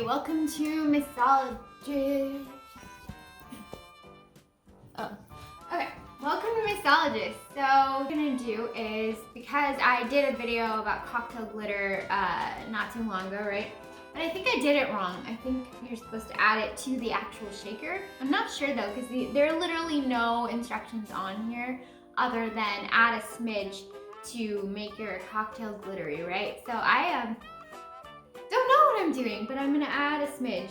Hi, welcome to Missologist. Okay, welcome to Missologist. So what I'm gonna do is, because I did a video about cocktail glitter not too long ago, right? But I think I did it wrong. I think you're supposed to add it to the actual shaker. I'm not sure though, because there are literally no instructions on here other than add a smidge to make your cocktail glittery, right? So I don't know what I'm doing, but I'm gonna add a smidge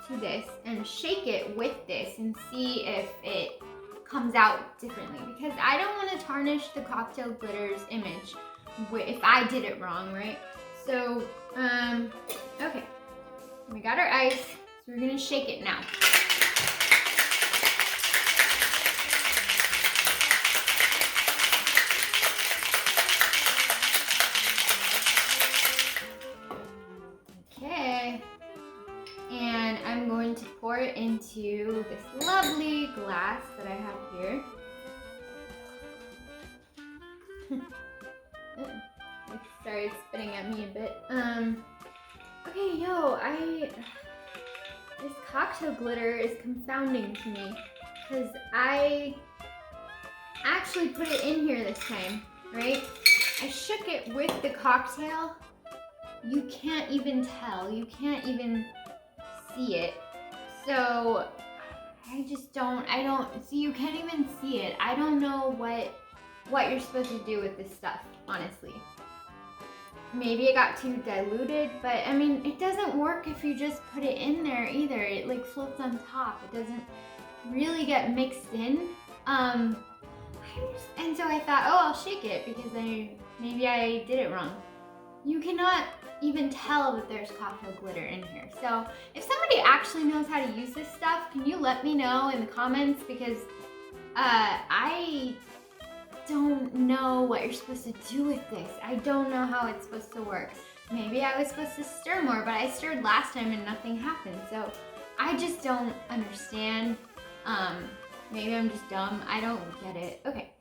to this and shake it with this and see if it comes out differently, because I don't want to tarnish the cocktail glitter's image if I did it wrong, right? So, okay, we got our ice, so we're gonna shake it now. Okay, and I'm going to pour it into this lovely glass that I have here. It started spitting at me a bit. Okay, this cocktail glitter is confounding to me because I actually put it in here this time, right? I shook it with the cocktail. You can't even tell, you can't even see it. So I don't see, you can't even see it. I don't know what you're supposed to do with this stuff, honestly. Maybe it got too diluted, but I mean, it doesn't work if you just put it in there either. It like floats on top. It doesn't really get mixed in. And so I thought, oh, I'll shake it because maybe I did it wrong. You cannot even tell that there's cocktail glitter in here. So if somebody actually knows how to use this stuff, can you let me know in the comments? Because I don't know what you're supposed to do with this. I don't know how it's supposed to work. Maybe I was supposed to stir more, but I stirred last time and nothing happened. So I just don't understand. Maybe I'm just dumb. I don't get it. Okay.